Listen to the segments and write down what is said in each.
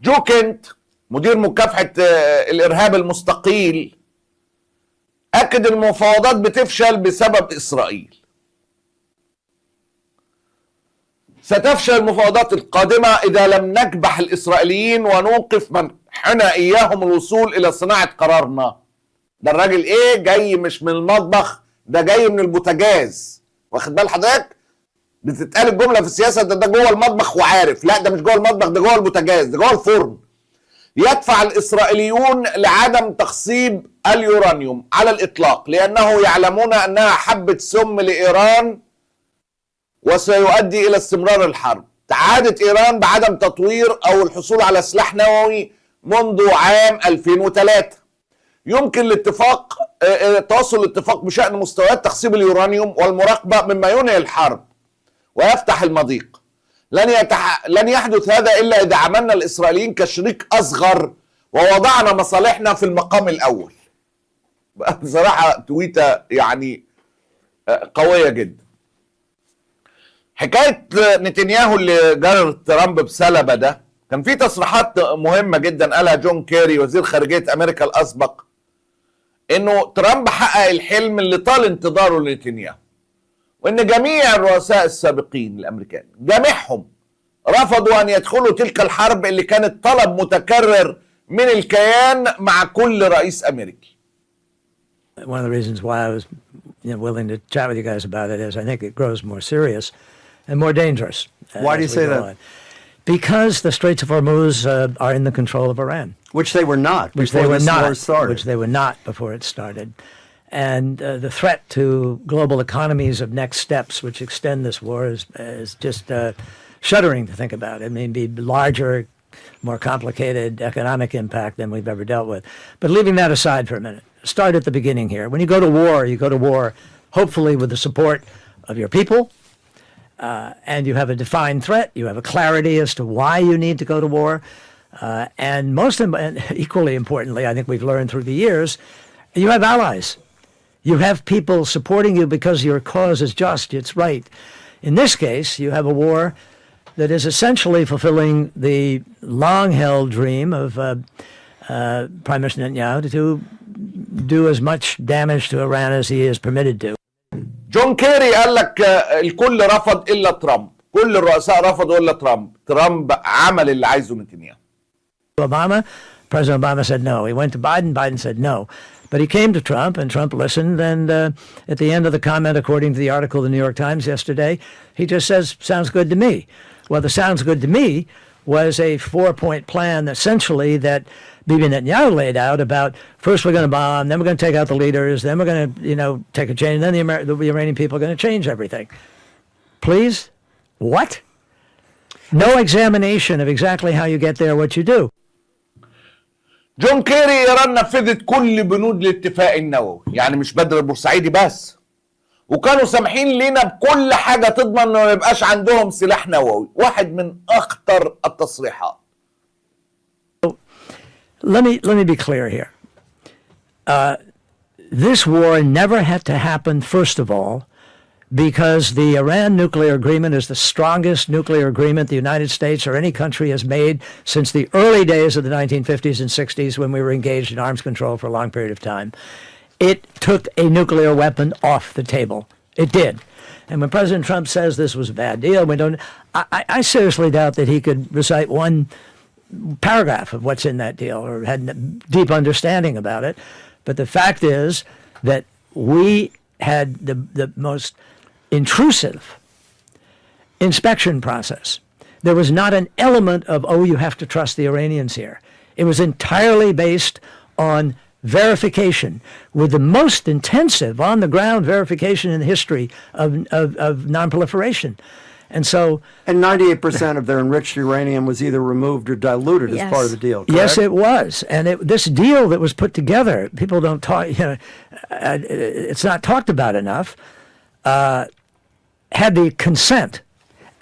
جو كنت مدير مكافحة الإرهاب المستقيل أكد المفاوضات بتفشل بسبب إسرائيل. ستفشل المفاوضات القادمة إذا لم نكبح الإسرائيليين ونوقف منحنا إياهم الوصول إلى صناعة قرارنا. ده الراجل إيه جاي مش من المطبخ، ده جاي من البوتاجاز. واخد بال حضرتك؟ بتتقال الجملة في السياسة ده جوه المطبخ وعارف. لا، ده مش جوه المطبخ، ده جوه البوتاجاز، ده جوه الفرن. يدفع الإسرائيليون لعدم تخصيب اليورانيوم على الإطلاق لأنه يعلمون أنها حبة سم لإيران وسيؤدي إلى استمرار الحرب. تعهدت إيران بعدم تطوير أو الحصول على سلاح نووي منذ عام 2003. يمكن توصل الاتفاق بشأن مستويات تخصيب اليورانيوم والمراقبة مما ينهي الحرب ويفتح المضيق. لن يحدث هذا إلا إذا عملنا الإسرائيليين كشريك أصغر ووضعنا مصالحنا في المقام الأول. بصراحة تويتة يعني قوية جدا. حكاية نتنياهو اللي جرر ترامب بسلبة ده، كان في تصريحات مهمة جدا قالها جون كيري وزير خارجية أمريكا الأسبق، إنه ترامب حقق الحلم اللي طال انتظاره لنتنياهو، وإن جميع الرؤساء السابقين الأمريكان جميعهم رفضوا أن يدخلوا تلك الحرب اللي كانت طلب متكرر من الكيان مع كل رئيس أمريكي. One of the reasons why I was willing to chat with you guys about it is I think it grows more serious and more dangerous. Why do you say that? Because the Straits of Hormuz are in the control of Iran. Which they were not before this war started. Which they were not before it started. And the threat to global economies of next steps which extend this war is just shuddering to think about. It may be larger, more complicated economic impact than we've ever dealt with. But leaving that aside for a minute, start at the beginning here. When you go to war hopefully with the support of your people, and you have a defined threat, you have a clarity as to why you need to go to war, and equally importantly, I think we've learned through the years, you have allies. You have people supporting you because your cause is just, it's right. In this case, you have a war that is essentially fulfilling the long-held dream of Prime Minister Netanyahu to do as much damage to Iran as he is permitted to. جون كيري قال لك الكل رفض إلا ترامب، كل الرؤساء رفضوا إلا ترامب. ترامب عمل اللي عايزه نتنياهو. President Obama said no. He went to Biden, Biden said no. But he came to Trump, and Trump listened, and at the end of the comment, according to the article in the New York Times yesterday, he just says, sounds good to me. Well, the sounds good to me was a 4-point plan, essentially, that Bibi Netanyahu laid out about, first we're going to bomb, then we're going to take out the leaders, then we're going to, take a change, and then the Iranian people are going to change everything. Please? What? No examination of exactly how you get there, what you do. جون كيري إيران نفذت كل بنود الاتفاق النووي، يعني مش بدر البورسعيدي بس، وكانوا سامحين لنا بكل حاجة تضمن انه ما يبقاش عندهم سلاح نووي. واحد من أخطر التصريحات. Let me be clear here. This war never had to happen, first of all, because the Iran nuclear agreement is the strongest nuclear agreement the United States or any country has made since the early days of the 1950s and 60s when we were engaged in arms control for a long period of time. It took a nuclear weapon off the table. It did. And when President Trump says this was a bad deal, I seriously doubt that he could recite one paragraph of what's in that deal or had a deep understanding about it. But the fact is that we had the most intrusive inspection process. There was not an element of, oh, you have to trust the Iranians here. It was entirely based on verification, with the most intensive on-the-ground verification in the history of nonproliferation. And so... And 98% of their enriched uranium was either removed or diluted as part of the deal, correct? Yes, it was. And this deal that was put together, people don't talk, it's not talked about enough, had the consent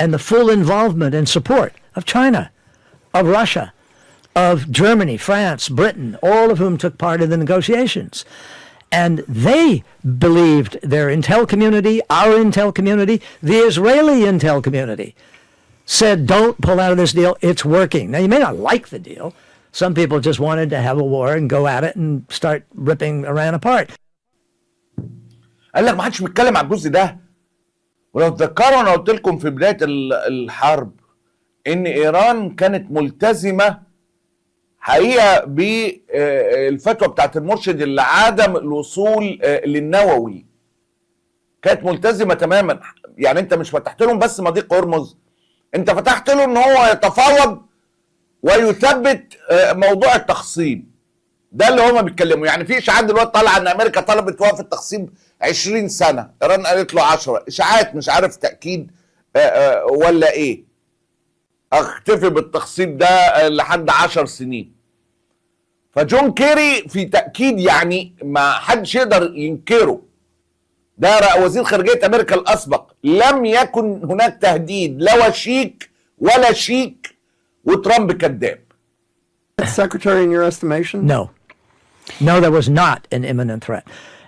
and the full involvement and support of China, of Russia, of Germany, France, Britain, all of whom took part in the negotiations. And they believed their intel community, our intel community, the Israeli intel community, said, don't pull out of this deal. It's working. Now, you may not like the deal. Some people just wanted to have a war and go at it and start ripping Iran apart. قال لك ما حدش بيتكلم على الجزء ده. ولو تذكروا انا قلت لكم في بدايه الحرب ان ايران كانت ملتزمه حقيقه بالفتوى بتاعت المرشد اللي عدم الوصول للنووي. كانت ملتزمه تماما. يعني انت مش فتحت لهم بس مضيق هرمز، انت فتحت له ان هو يتفاوض ويثبت موضوع التخصيب. ده اللي هما بيتكلموا. يعني في اشاعات دلوقتي طالعه ان امريكا طلبت وقف التخصيب 20 سنه، ايران قالت له 10. اشاعات مش عارف تاكيد ولا ايه. اكتفي بالتخصيب ده لحد 10 سنين. فجون كيري في تاكيد يعني ما حدش يقدر ينكره. ده وزير خارجيه امريكا الاسبق. لم يكن هناك تهديد لا وشيك ولا شيك، وترامب كذاب. Secretary, in your estimation? No. No, there was not an imminent threat.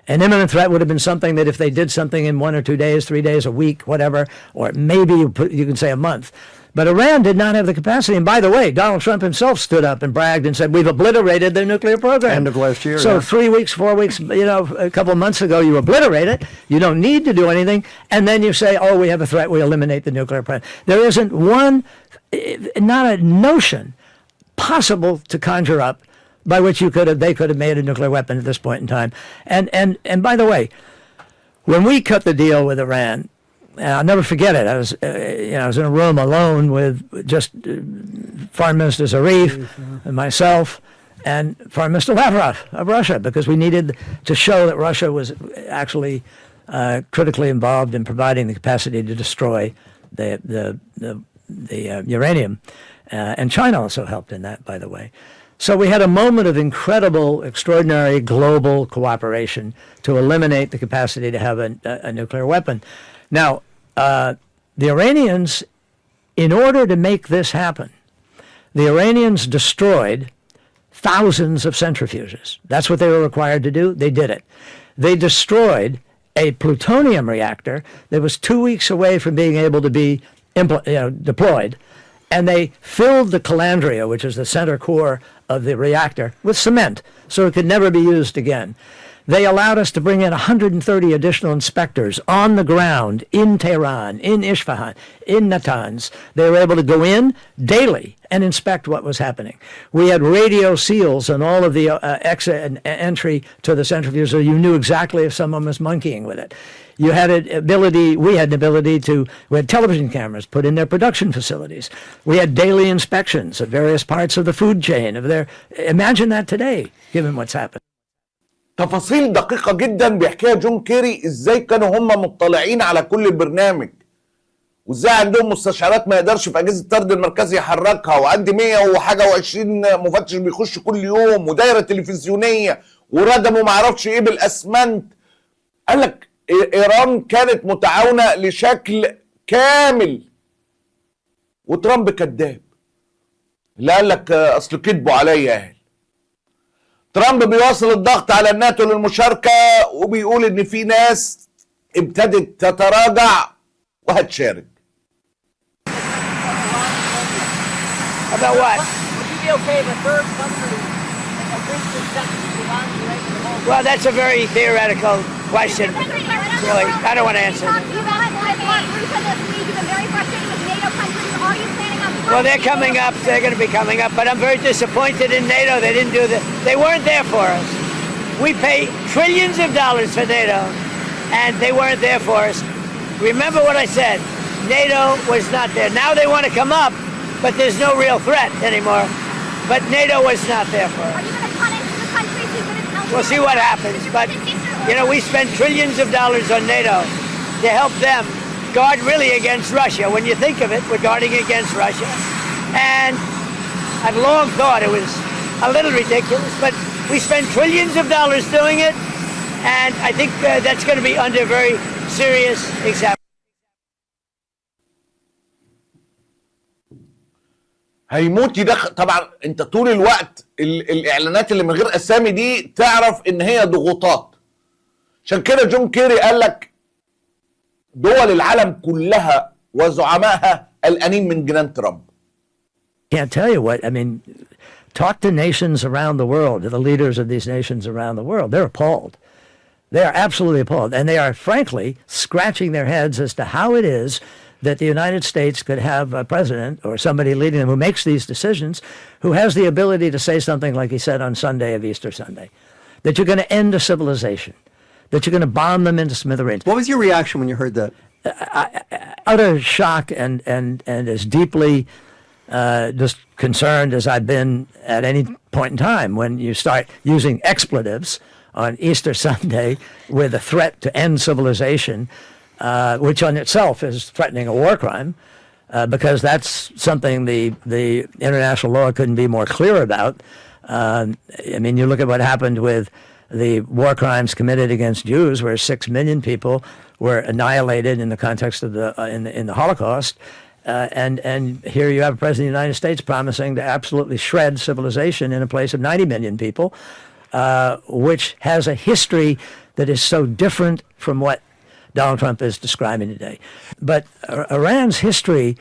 An imminent threat would have been something that if they did something in 1 or 2 days, 3 days, a week, whatever, or maybe you can say a month. But Iran did not have the capacity. And by the way, Donald Trump himself stood up and bragged and said, we've obliterated their nuclear program. End of last year. So yeah. 3 weeks, 4 weeks, a couple of months ago, you obliterate it. You don't need to do anything. And then you say, oh, we have a threat. We eliminate the nuclear program. There isn't one, not a notion possible to conjure up by which they could have made a nuclear weapon at this point in time. And by the way, when we cut the deal with Iran, I'll never forget it. I was in a room alone with just Foreign Minister Zarif and myself and Foreign Minister Lavrov of Russia, because we needed to show that Russia was actually critically involved in providing the capacity to destroy the uranium. And China also helped in that, by the way. So we had a moment of incredible, extraordinary global cooperation to eliminate the capacity to have a nuclear weapon. Now, the Iranians, in order to make this happen, the Iranians destroyed thousands of centrifuges. That's what they were required to do. They did it. They destroyed a plutonium reactor that was 2 weeks away from being able to be deployed. And they filled the calandria, which is the center core of the reactor, with cement, so it could never be used again. They allowed us to bring in 130 additional inspectors on the ground in Tehran, in Isfahan, in Natanz. They were able to go in daily and inspect what was happening. We had radio seals on all of the exit and entry to the centrifuge, so you knew exactly if someone was monkeying with it. We had an ability we had television cameras put in their production facilities. We had daily inspections of various parts of the food chain. Imagine that today, given what's happened. تفاصيل دقيقة جدا بيحكيها جون كيري ازاي كانوا هم مطلعين على كل البرنامج، وازاي عندهم مستشعرات ما يقدرش في اجهزة الطرد المركزي يحركها، وعندي 100 وحاجة و20 مفتش بيخش كل يوم، ودايرة تلفزيونية، وردموا ما اعرفش ايه بالاسمنت. قال لك ايران كانت متعاونة لشكل كامل، وترامب كذاب. اللي قال لك اصل كذبوا عليا اهل. ترامب بيواصل الضغط على الناتو للمشاركة، وبيقول ان في ناس ابتدت تتراجع وهتشارك. About what? Would you be okay if a third country agrees to accept Iran to rank the whole? Well, that's a very theoretical question. Really, I don't want to answer that. Well, they're coming up. They're going to be coming up. But I'm very disappointed in NATO. They didn't do that. They weren't there for us. We pay trillions of dollars for NATO, and they weren't there for us. Remember what I said. NATO was not there. Now they want to come up, but there's no real threat anymore. But NATO was not there for us. Are you going to punish the countries who didn't help? We'll see what happens. But, we spend trillions of dollars on NATO to help them guard really against Russia. When you think of it, we're guarding against Russia. And I've long thought it was a little ridiculous, but we spend trillions of dollars doing it, and I think that's going to be under very serious examination. هيموت يدخل. طبعا انت طول الوقت الاعلانات اللي من غير اسامي دي تعرف ان هي ضغوطات. عشان كده جون كيري قال لك دول العالم كلها وزعمائها قلقانين من جنان ترامب. Can't tell you what, I mean, talk to nations around the world, to the leaders of these nations around the world. They're appalled. They are absolutely appalled. And they are, frankly, scratching their heads as to how it is that the United States could have a president or somebody leading them who makes these decisions, who has the ability to say something like he said on Sunday of Easter Sunday, that you're going to end a civilization, that you're going to bomb them into smithereens. What was your reaction when you heard that? Utter shock and as deeply just concerned as I've been at any point in time when you start using expletives on Easter Sunday with a threat to end civilization, which on itself is threatening a war crime, because that's something the international law couldn't be more clear about. I mean, you look at what happened with the war crimes committed against Jews, where 6 million people were annihilated in the context of in the Holocaust. And here you have a president of the United States promising to absolutely shred civilization in a place of 90 million people, which has a history that is so different from what Donald Trump is describing today. But Iran's history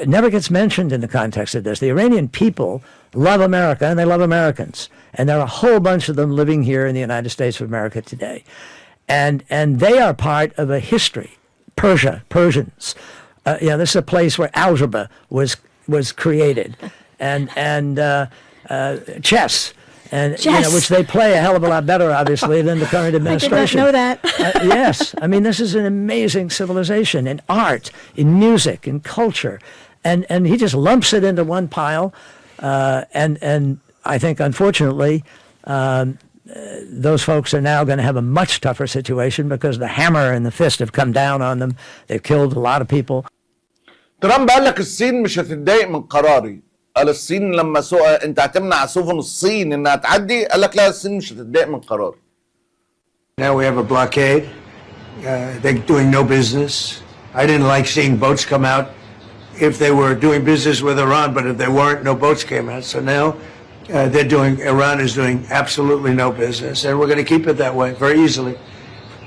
never gets mentioned in the context of this. The Iranian people love America, and they love Americans. And there are a whole bunch of them living here in the United States of America today. And they are part of a history. Persians. This is a place where algebra was created, and chess, and which they play a hell of a lot better, obviously, than the current administration. I did not know that. Yes, I mean, this is an amazing civilization in art, in music, in culture, and he just lumps it into one pile, and I think, unfortunately, those folks are now going to have a much tougher situation because the hammer and the fist have come down on them. They've killed a lot of people. ترامب قال لك الصين مش هتتضايق من قراري. قال الصين لما انت هتمنع سفن الصين انها تعدي، قال لك لا الصين مش هتتضايق من قراري. Now we have a blockade. They're doing no business. I didn't like seeing boats come out if they were doing business with Iran, but if they weren't, no boats came out. So now Iran is doing absolutely no business, and we're going to keep it that way very easily.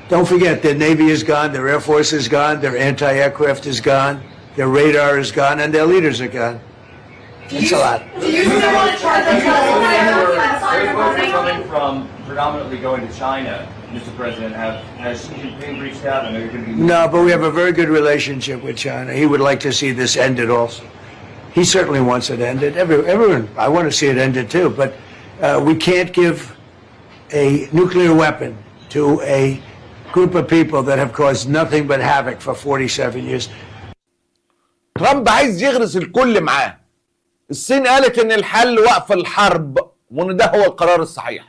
Don't forget, their Navy is gone, their Air Force is gone, their anti-aircraft is gone, their radar is gone, and their leaders are gone. It's a lot. Do you still want to charge them coming from predominantly going to China, Mr. President? Has Xi Jinping reached out? I know you're going to be... No, but we have a very good relationship with China. He would like to see this ended also. He certainly wants it ended. Everyone, I want to see it ended too, but we can't give a nuclear weapon to a group of people that have caused nothing but havoc for 47 years. ترامب عايز يغرس الكل معاه. الصين قالت ان الحل وقف الحرب وان ده هو القرار الصحيح.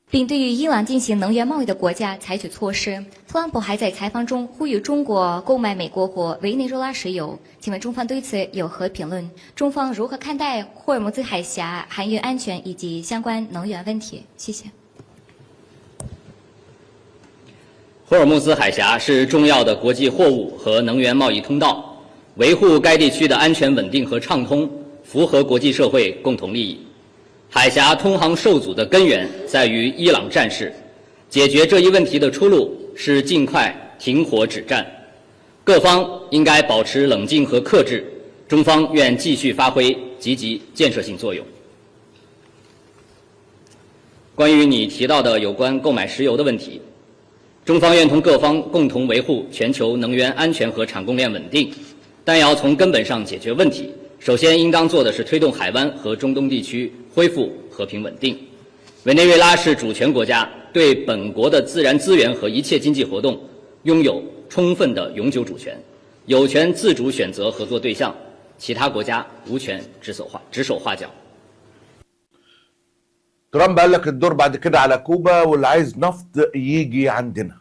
并对于伊朗进行能源贸易的国家采取措施。特朗普还在采访中呼吁中国购买美国或委内瑞拉石油。请问中方对此有何评论？中方如何看待霍尔木兹海峡航运安全以及相关能源问题？谢谢。霍尔木兹海峡是重要的国际货物和能源贸易通道，维护该地区的安全稳定和畅通，符合国际社会共同利益。海峡通航受阻的根源在于伊朗战事，解决这一问题的出路是尽快停火止战，各方应该保持冷静和克制，中方愿继续发挥积极建设性作用。关于你提到的有关购买石油的问题，中方愿同各方共同维护全球能源安全和产供链稳定，但要从根本上解决问题，首先应当做的是推动海湾和中东地区恢复和平稳定。委内瑞拉是主权国家，对本国的自然资源和一切经济活动拥有充分的永久主权，有权自主选择合作对象，其他国家无权指手画脚。ترامب قال لك الدور بعد كده على كوبا واللي عايز نفط يجي عندنا.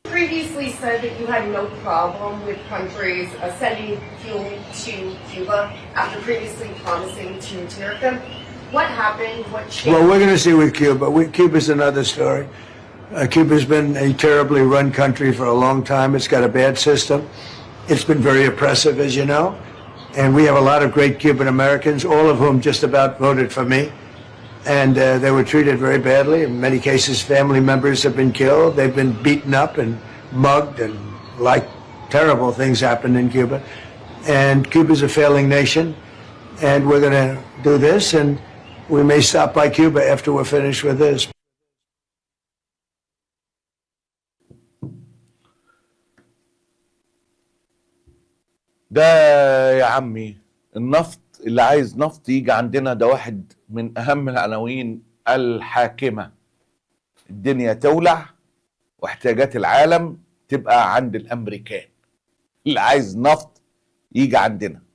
Previously said that you had no problem with countries sending fuel to Cuba after previously promising to tariff them. What happened? What changed? Well, we're going to see with Cuba. Cuba's another story. Cuba's been a terribly run country for a long time. It's got a bad system. It's been very oppressive, as you know. And we have a lot of great Cuban Americans, all of whom just about voted for me. And they were treated very badly. In many cases, family members have been killed. They've been beaten up and mugged and like terrible things happened in Cuba. And Cuba's a failing nation. And we're going to do this, and we may stop by Cuba after we're finished with this. ده يا عمي النفط، اللي عايز نفط يجي عندنا، ده واحد من أهم العناوين الحاكمة. الدنيا تولع واحتياجات العالم تبقى عند الأمريكان. اللي عايز نفط يجي عندنا.